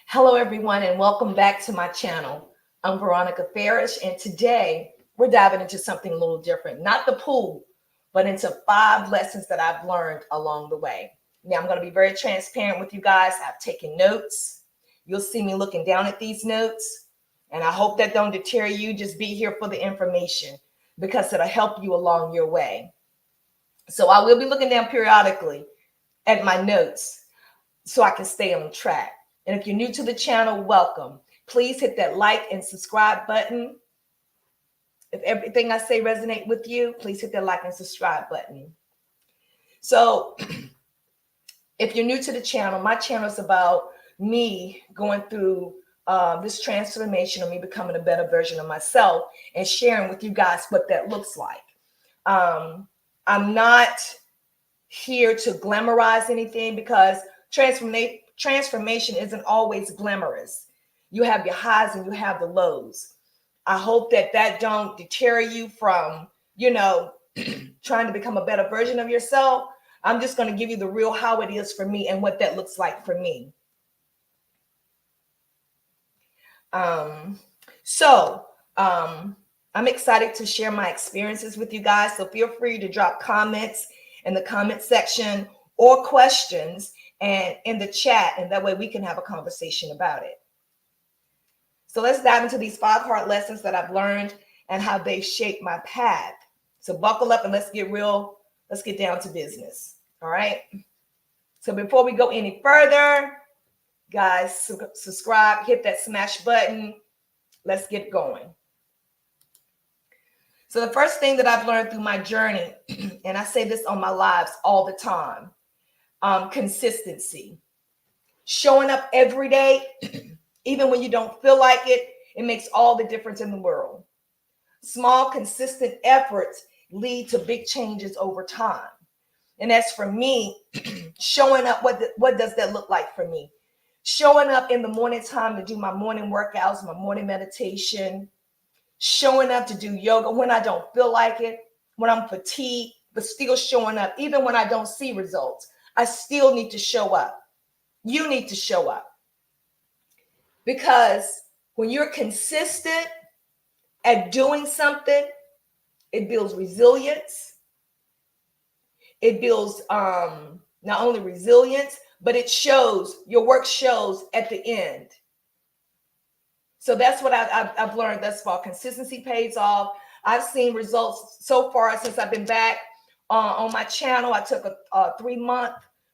Hello, everyone, and welcome back to my channel. I'm Veronica Farish, and today we're diving into something a little different. Not the pool, but into 5 lessons that I've learned along the way. Now, I'm going to be very transparent with you guys. I've taken notes. You'll see me looking down at these notes, and I hope that don't deter you. Just be here for the information because it'll help you along your way. So I will be looking down periodically at my notes so I can stay on track. And if you're new to the channel, welcome. Please hit that like and subscribe button. If everything I say resonate with you, please hit that like and subscribe button. So if you're new to the channel, my channel is about me going through this transformation of me becoming a better version of myself and sharing with you guys what that looks like. I'm not here to glamorize anything because transformation isn't always glamorous. You have your highs and you have the lows. I hope that don't deter you from, trying to become a better version of yourself. I'm just going to give you the real how it is for me and what that looks like for me. I'm excited to share my experiences with you guys. So feel free to drop comments in the comment section or questions and in the chat, and that way we can have a conversation about it. So let's dive into these 5 hard lessons that I've learned and how they've shaped my path. So buckle up and let's get down to business. All right. So before we go any further, guys, subscribe, hit that smash button. Let's get going. So the first thing that I've learned through my journey, and I say this on my lives all the time, consistency. Showing up every day, even when you don't feel like it, it makes all the difference in the world. Small, consistent efforts lead to big changes over time. And as for me, showing up, what does that look like for me? Showing up in the morning time to do my morning workouts, my morning meditation, showing up to do yoga when I don't feel like it, when I'm fatigued, but still showing up, even when I don't see results. I still need to show up. You need to show up. Because when you're consistent at doing something, it builds resilience. It builds not only resilience, but it shows, your work shows at the end. So that's what I've learned thus far. Consistency pays off. I've seen results so far since I've been back on my channel. I took a 3-month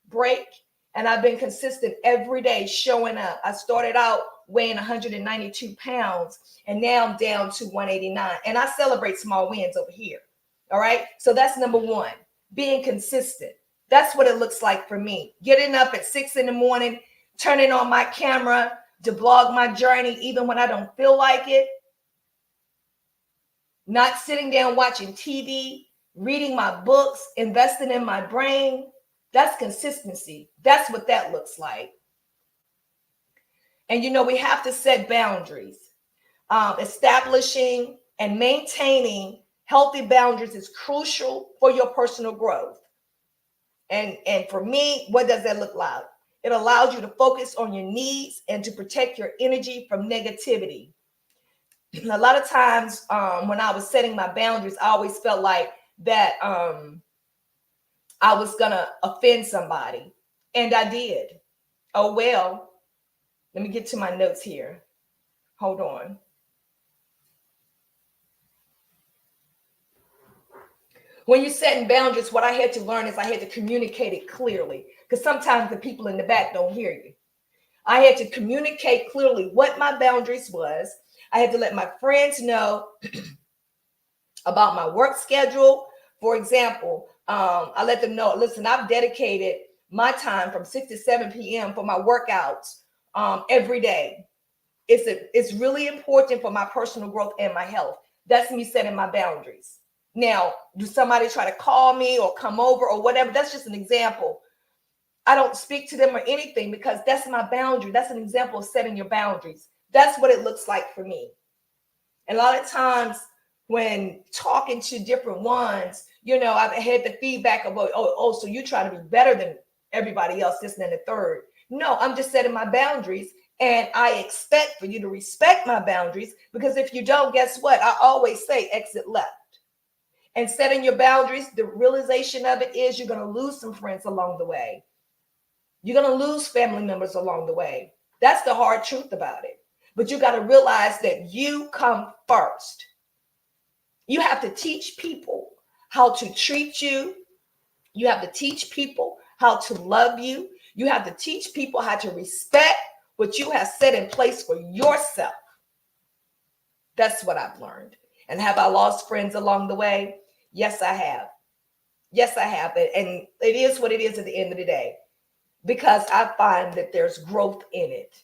break and I've been consistent every day showing up. I started out weighing 192 pounds and now I'm down to 189. And I celebrate small wins over here. All right. So that's number 1, being consistent. That's what it looks like for me. Getting up at 6 in the morning, turning on my camera to blog my journey, even when I don't feel like it. Not sitting down watching TV, reading my books, investing in my brain. That's consistency. That's what that looks like. And we have to set boundaries. Establishing and maintaining healthy boundaries is crucial for your personal growth. And for me, what does that look like? It allows you to focus on your needs and to protect your energy from negativity. A lot of times when I was setting my boundaries, I always felt like that I was going to offend somebody. And I did. Oh, well, let me get to my notes here. Hold on. When you're setting boundaries, what I had to learn is I had to communicate it clearly, because sometimes the people in the back don't hear you. I had to communicate clearly what my boundaries was. I had to let my friends know about my work schedule. For example, I let them know, listen, I've dedicated my time from 6 to 7 p.m. for my workouts every day. It's really important for my personal growth and my health. That's me setting my boundaries. Now, do somebody try to call me or come over or whatever? That's just an example. I don't speak to them or anything because that's my boundary. That's an example of setting your boundaries. That's what it looks like for me. And a lot of times when talking to different ones, I've had the feedback of, so you try to be better than everybody else, this and then the third. No, I'm just setting my boundaries And I expect for you to respect my boundaries, because if you don't, guess what? I always say exit left. And setting your boundaries, the realization of it is you're going to lose some friends along the way. You're going to lose family members along the way. That's the hard truth about it. But you got to realize that you come first. You have to teach people how to treat you. You have to teach people how to love you. You have to teach people how to respect what you have set in place for yourself. That's what I've learned. And have I lost friends along the way? Yes, I have. Yes, I have. And it is what it is at the end of the day, because I find that there's growth in it.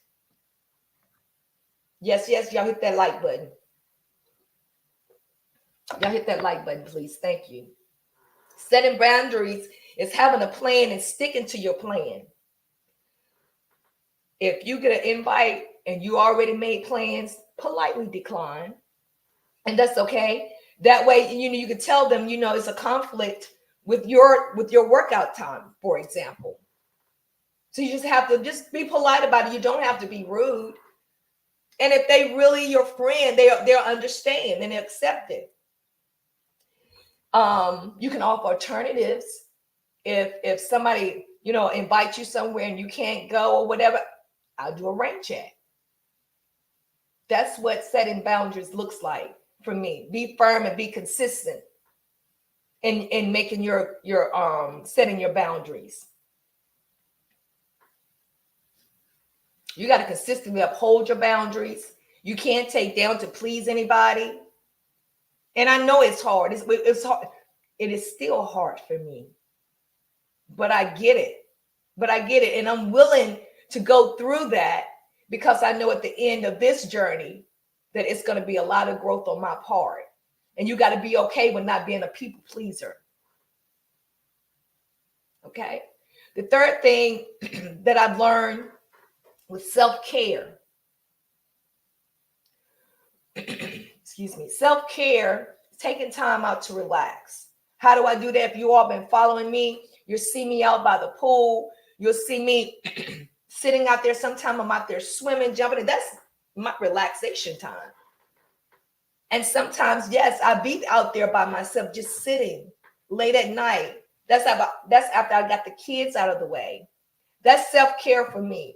Yes, y'all hit that like button. Y'all hit that like button, please. Thank you. Setting boundaries is having a plan and sticking to your plan. If you get an invite and you already made plans, politely decline. And that's okay. That way, you can tell them, it's a conflict with your workout time, for example. So you just have to just be polite about it. You don't have to be rude. And if they really your friend, they'll understand and accept it. You can offer alternatives. If somebody, invites you somewhere and you can't go or whatever, I'll do a rain check. That's what setting boundaries looks like for me. Be firm and be consistent in making your setting your boundaries. You got to consistently uphold your boundaries. You can't take down to please anybody. And I know it's hard. It's hard. It is still hard for me. But I get it. And I'm willing to go through that, because I know at the end of this journey that it's going to be a lot of growth on my part. And you got to be okay with not being a people pleaser. Okay. The third thing that I've learned with self-care, excuse me, self-care, taking time out to relax. How do I do that? If you all been following me, you'll see me out by the pool. You'll see me sitting out there. Sometimes I'm out there swimming, jumping, and that's my relaxation time. And sometimes, yes, I be out there by myself, just sitting late at night. That's after I got the kids out of the way. That's self-care for me.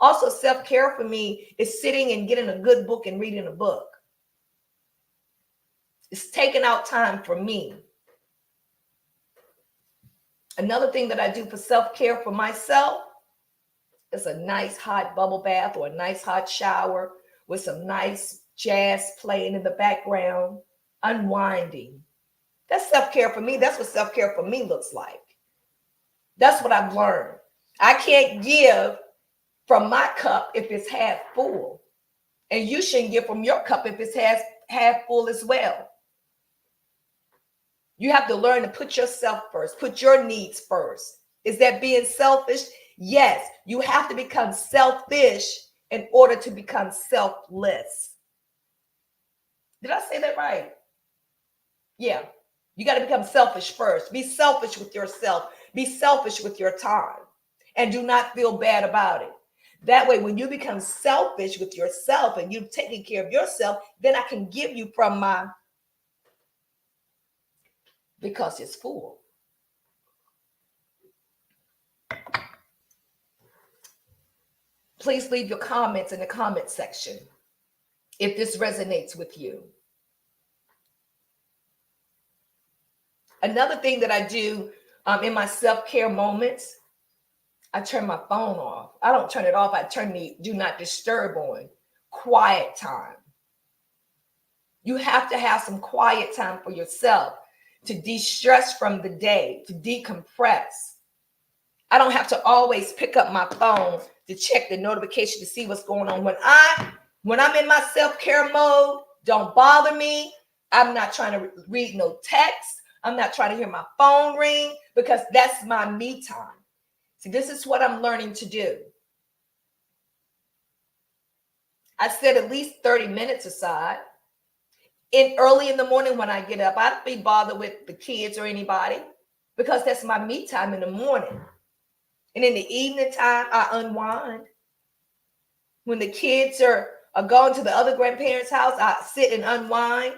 Also, self-care for me is sitting and getting a good book and reading a book. It's taking out time for me. Another thing that I do for self-care for myself is a nice hot bubble bath or a nice hot shower with some nice jazz playing in the background, unwinding. That's self-care for me. That's what self-care for me looks like. That's what I've learned. I can't give from my cup if it's half full. And you shouldn't give from your cup if it's half full as well. You have to learn to put yourself first, put your needs first. Is that being selfish? Yes, you have to become selfish in order to become selfless. Did I say that right? Yeah, you got to become selfish first. Be selfish with yourself. Be selfish with your time. And do not feel bad about it. That way, when you become selfish with yourself and you've taken care of yourself, then I can give you from my, because it's full. Please leave your comments in the comment section if this resonates with you. Another thing that I do in my self-care moments, I turn my phone off. I don't turn it off. I turn the do not disturb on. Quiet time. You have to have some quiet time for yourself to de-stress from the day, to decompress. I don't have to always pick up my phone to check the notification to see what's going on. When I'm in my self-care mode, don't bother me. I'm not trying to read no text. I'm not trying to hear my phone ring, because that's my me time. See, this is what I'm learning to do. I set at least 30 minutes aside. Early in the morning when I get up, I don't be bothered with the kids or anybody, because that's my me time in the morning. And in the evening time, I unwind. When the kids are going to the other grandparents' house, I sit and unwind.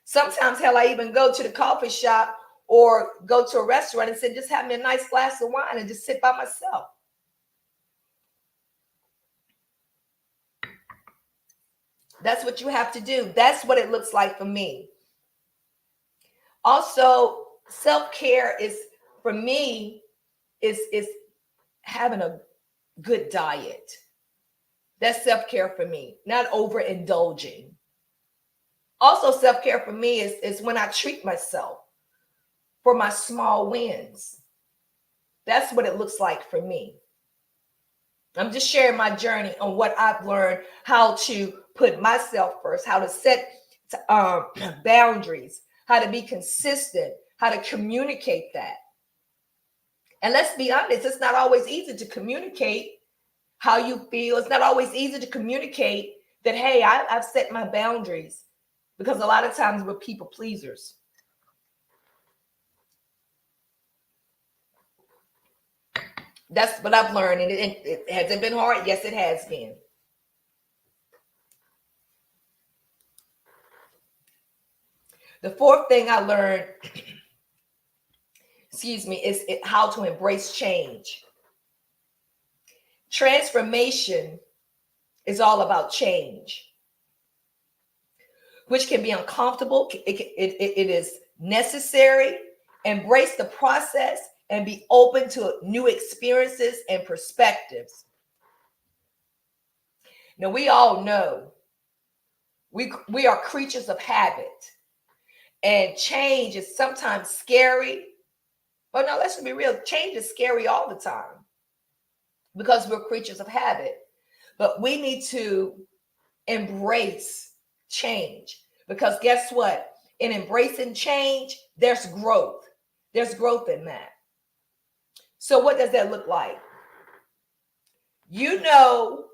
Sometimes, hell, I even go to the coffee shop or go to a restaurant and say, just have me a nice glass of wine and just sit by myself. That's what you have to do. That's what it looks like for me. Also, self-care is, for me, is having a good diet. That's self-care for me, not overindulging. Also, self-care for me is when I treat myself for my small wins. That's what it looks like for me. I'm just sharing my journey on what I've learned, how to put myself first, how to set boundaries, how to be consistent, how to communicate that. And let's be honest, it's not always easy to communicate how you feel. It's not always easy to communicate that, hey, I've set my boundaries, because a lot of times we're people pleasers. That's what I've learned. And it hasn't been hard. Yes, it has been. The fourth thing I learned, is how to embrace change. Transformation is all about change, which can be uncomfortable. It is necessary. Embrace the process and be open to new experiences and perspectives. Now, we all know we are creatures of habit, and change is sometimes scary. But no, let's be real. Change is scary all the time because we're creatures of habit. But we need to embrace change, because guess what? In embracing change, there's growth. There's growth in that. So what does that look like? You know,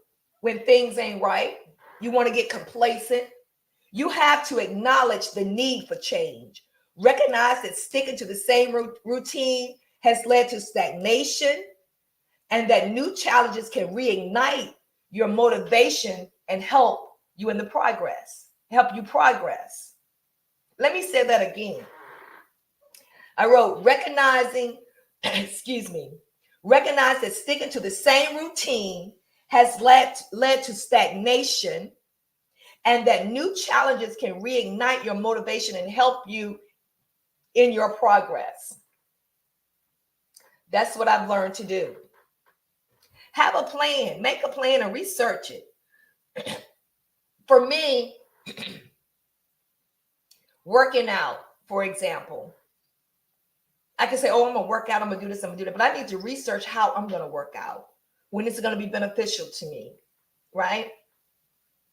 when things ain't right, you want to get complacent. You have to acknowledge the need for change. Recognize that sticking to the same routine has led to stagnation, and that new challenges can reignite your motivation and help you in the progress. Help you progress. Let me say that again. I wrote, recognizing, recognize that sticking to the same routine has led to stagnation, and that new challenges can reignite your motivation and help you in your progress. That's what I've learned to do. Have a plan, make a plan and research it. For me, working out, for example, I can say, oh, I'm going to work out, I'm going to do this, I'm going to do that. But I need to research how I'm going to work out, when it's going to be beneficial to me, right?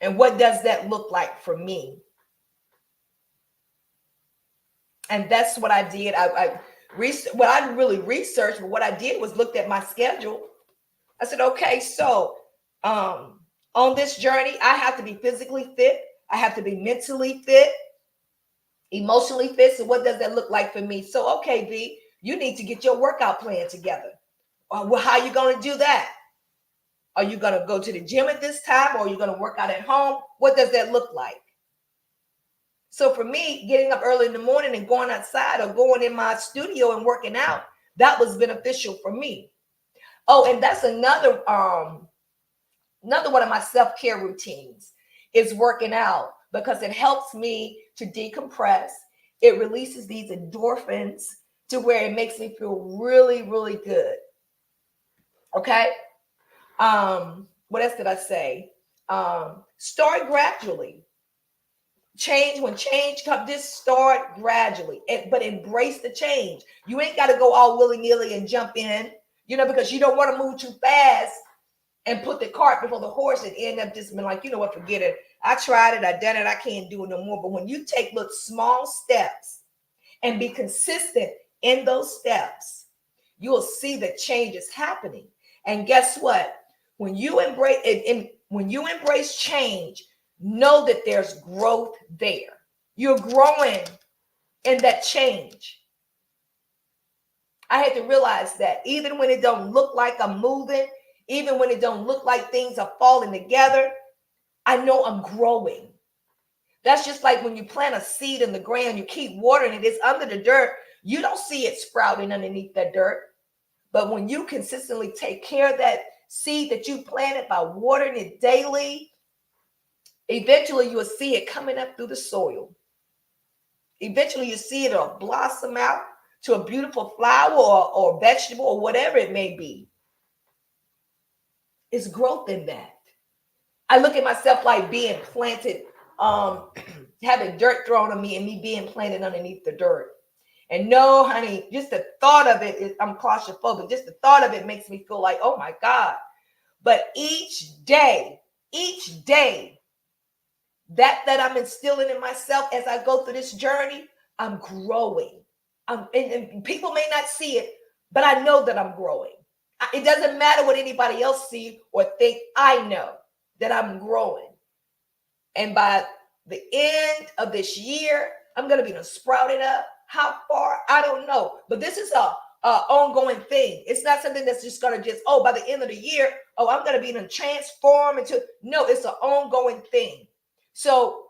And what does that look like for me? And that's what I did. I really researched, but what I did was looked at my schedule. I said, okay, so on this journey, I have to be physically fit. I have to be mentally fit, emotionally fit. So what does that look like for me? So, okay, V, you need to get your workout plan together. Well, how are you going to do that? Are you going to go to the gym at this time, or are you going to work out at home? What does that look like? So for me, getting up early in the morning and going outside or going in my studio and working out, that was beneficial for me. Oh, and that's another one of my self-care routines is working out, because it helps me to decompress. It releases these endorphins to where it makes me feel really, really good. Okay. What else did I say? Start gradually. When change comes, just start gradually, but embrace the change. You ain't got to go all willy-nilly and jump in, because you don't want to move too fast and put the cart before the horse and end up just being like, you know what, forget it. I tried it, I done it, I can't do it no more. But when you take little small steps and be consistent in those steps, you'll see that change is happening. And guess what? When you embrace change, know that there's growth there. You're growing in that change. I had to realize that even when it don't look like I'm moving, even when it don't look like things are falling together, I know I'm growing. That's just like when you plant a seed in the ground, you keep watering it, it's under the dirt. You don't see it sprouting underneath that dirt. But when you consistently take care of that seed that you planted by watering it daily, eventually you will see it coming up through the soil. Eventually you see it'll blossom out to a beautiful flower or vegetable or whatever it may be. It's growth in that. I look at myself like being planted, having dirt thrown on me and me being planted underneath the dirt. And no, honey, just the thought of it is, I'm claustrophobic. Just the thought of it makes me feel like, oh my God. But each day that I'm instilling in myself as I go through this journey, I'm growing. And people may not see it, but I know that I'm growing. It doesn't matter what anybody else see or think. I know that I'm growing. And by the end of this year, I'm going to be sprouted up. How far? I don't know. But this is a ongoing thing. It's not something that's just going to just, by the end of the year, I'm going to be transformed into. No, it's an ongoing thing. So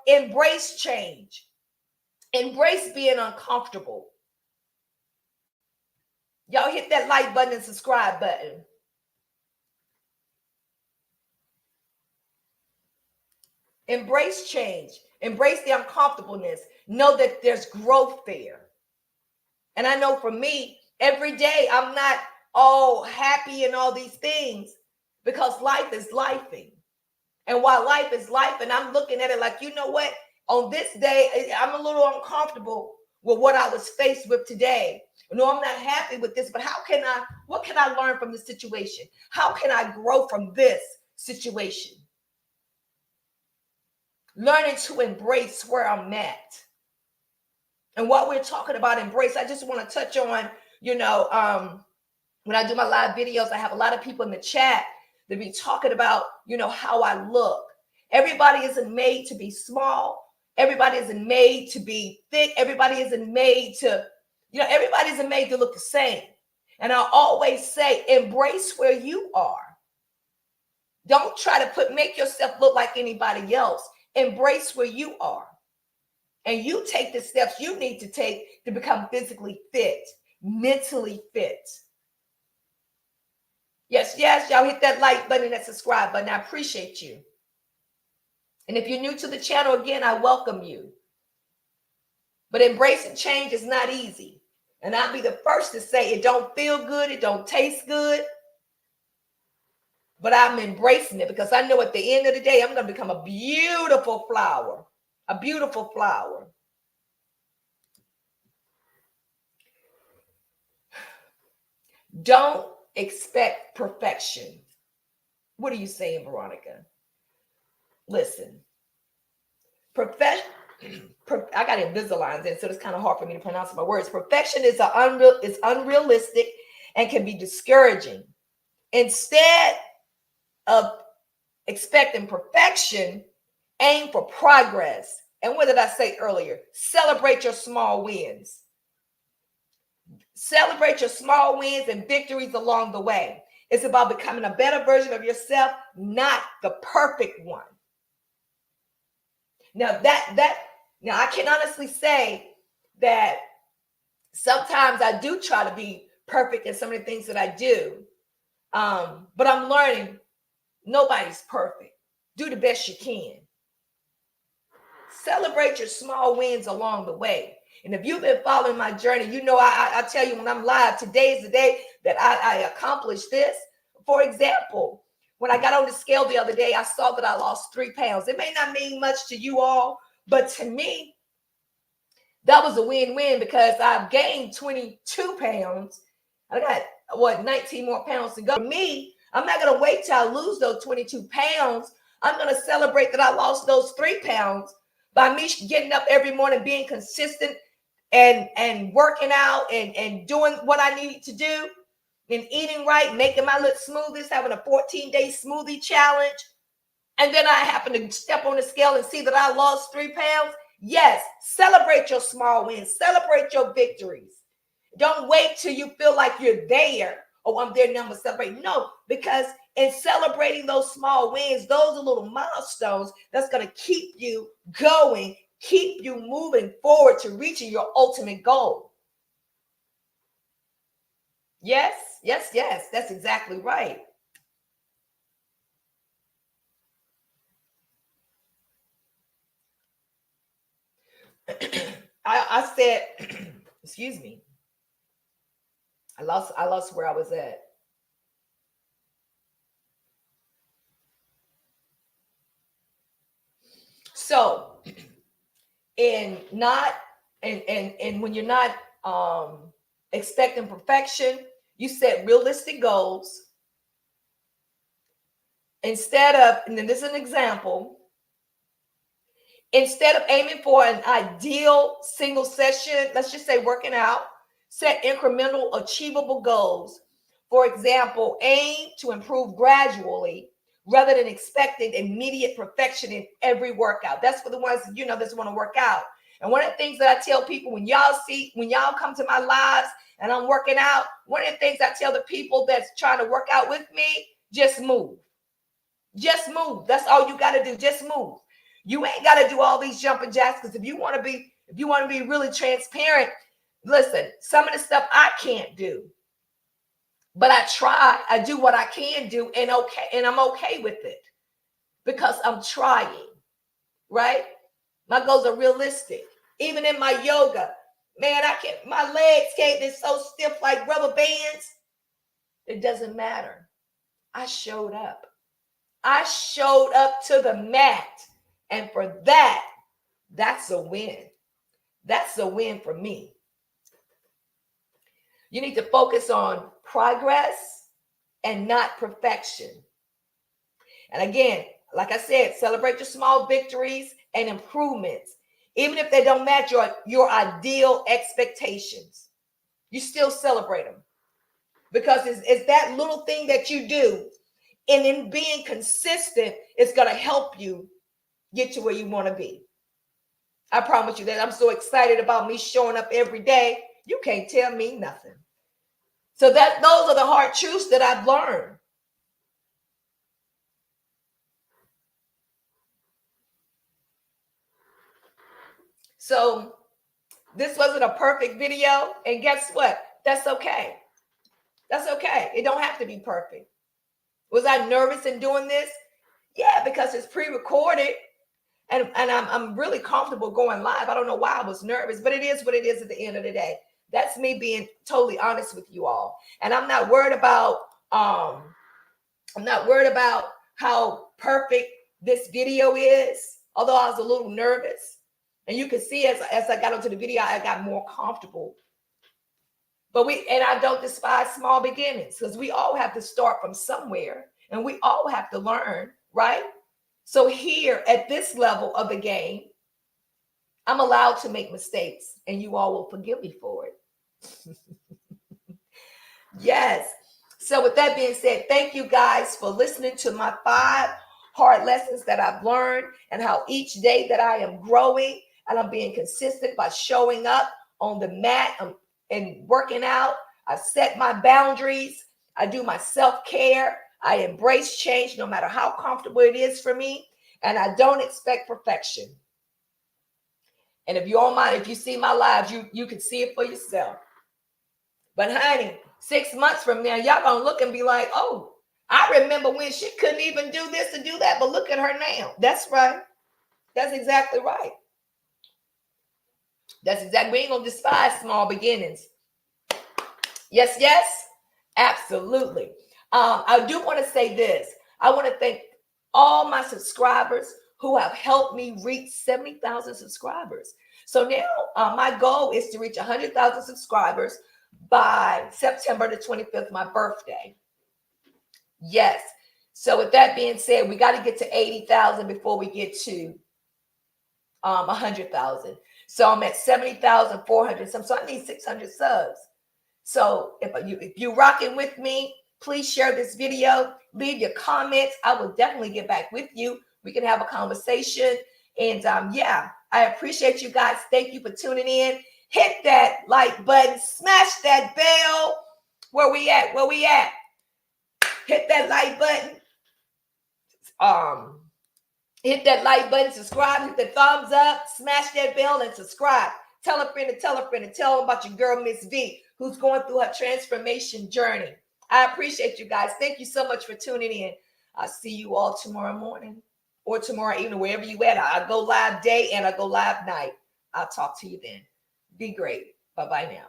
embrace change. Embrace being uncomfortable. Y'all hit that like button and subscribe button. Embrace change. Embrace the uncomfortableness. Know that there's growth there. And I know for me, every day I'm not all happy and all these things because life is lifing. And while life is life, and I'm looking at it like, you know what? On this day, I'm a little uncomfortable with what I was faced with today. No, I'm not happy with this, but what can I learn from this situation? How can I grow from this situation? Learning to embrace where I'm at. And while we're talking about embrace, I just want to touch on, when I do my live videos, I have a lot of people in the chat that be talking about, how I look. Everybody isn't made to be small. Everybody isn't made to be thick. Everybody isn't made to, everybody isn't made to look the same. And I always say, embrace where you are. Don't try to make yourself look like anybody else. Embrace where you are. And you take the steps you need to take to become physically fit, mentally fit. Yes, y'all hit that like button and that subscribe button. I appreciate you. And if you're new to the channel, again, I welcome you. But embracing change is not easy. And I'll be the first to say it don't feel good, it don't taste good. But I'm embracing it because I know at the end of the day, I'm going to become a beautiful flower. A beautiful flower. Don't expect perfection. What are you saying, Veronica? Listen. I got Invisaligns in, so it's kind of hard for me to pronounce my words. Perfection is unrealistic and can be discouraging. Instead of expecting perfection, aim for progress. And what did I say earlier? Celebrate your small wins. Celebrate your small wins and victories along the way. It's about becoming a better version of yourself, not the perfect one. Now I can honestly say that sometimes I do try to be perfect in some of the things that I do. But I'm learning nobody's perfect. Do the best you can. Celebrate your small wins along the way. And if you've been following my journey, I tell you when I'm live, today is the day that I accomplished this. For example, when I got on the scale the other day, I saw that I lost 3 pounds. It may not mean much to you all, but to me, that was a win-win because I've gained 22 pounds. I got, 19 more pounds to go. For me, I'm not going to wait till I lose those 22 pounds. I'm going to celebrate that I lost those 3 pounds by me getting up every morning, being consistent and working out and doing what I need to do and eating right, making my little smoothies, having a 14-day smoothie challenge. And then I happen to step on the scale and see that I lost 3 pounds. Yes, celebrate your small wins. Celebrate your victories. Don't wait till you feel like you're there oh, I'm there now, I'm gonna celebrate. No, because in celebrating those small wins, those are little milestones that's gonna keep you going, keep you moving forward to reaching your ultimate goal. Yes, yes, yes, that's exactly right. I said, excuse me, I lost where I was at. So, and not and when you're not expecting perfection, you set realistic goals instead of, and then this is an example, instead of aiming for an ideal single session, let's just say working out, set incremental achievable goals. For example, aim to improve gradually rather than expecting immediate perfection in every workout. That's for the ones, that want to work out. And one of the things that I tell people, when y'all come to my lives and I'm working out, one of the things I tell the people that's trying to work out with me, just move. Just move. That's all you got to do. Just move. You ain't got to do all these jumping jacks, because if you want to be really transparent, listen, some of the stuff I can't do, but I do what I can do, and I'm okay with it because I'm trying, right? My goals are realistic. Even in my yoga, man, my legs can't be so stiff like rubber bands. It doesn't matter. I showed up. I showed up to the mat. And for that, that's a win. That's a win for me. You need to focus on progress and not perfection. And again, like I said, celebrate your small victories and improvements. Even if they don't match your ideal expectations, you still celebrate them. Because it's that little thing that you do. And in being consistent, it's going to help you get to where you want to be. I promise you that. I'm so excited about me showing up every day. You can't tell me nothing. So those are the hard truths that I've learned. So this wasn't a perfect video. And guess what? That's okay. That's okay. It don't have to be perfect. Was I nervous in doing this? Yeah, because it's pre-recorded. And I'm really comfortable going live. I don't know why I was nervous, but it is what it is at the end of the day. That's me being totally honest with you all. And I'm not worried about how perfect this video is, although I was a little nervous. And you can see as I got onto the video, I got more comfortable. But I don't despise small beginnings, because we all have to start from somewhere and we all have to learn, right? So here at this level of the game, I'm allowed to make mistakes, and you all will forgive me for it. Yes. So with that being said, thank you guys for listening to my 5 hard lessons that I've learned, and how each day that I am growing and I'm being consistent by showing up on the mat and working out. I set my boundaries. I do my self-care. I embrace change no matter how comfortable it is for me. And I don't expect perfection. And if you see my lives, you can see it for yourself. But honey, 6 months from now, y'all gonna look and be like, oh, I remember when she couldn't even do this and do that, but look at her now. That's right. That's exactly right. That's exactly. We ain't gonna despise small beginnings. Yes, yes, absolutely. I do want to say this. I want to thank all my subscribers who have helped me reach 70,000 subscribers. So now my goal is to reach 100,000 subscribers by September the 25th, my birthday. Yes. So with that being said, we got to get to 80,000 before we get to 100,000. So I'm at 70,400. So I need 600 subs. So if you're rocking with me, please share this video. Leave your comments. I will definitely get back with you. We can have a conversation. And yeah, I appreciate you guys. Thank you for tuning in. Hit that like button. Smash that bell. Where we at? Where we at? Hit that like button. Hit that like button, subscribe, hit the thumbs up, smash that bell, and subscribe. Tell a friend and tell a friend and tell them about your girl, Miss V, who's going through her transformation journey. I appreciate you guys. Thank you so much for tuning in. I'll see you all tomorrow morning or tomorrow evening, wherever you at. I go live day and I go live night. I'll talk to you then. Be great. Bye-bye now.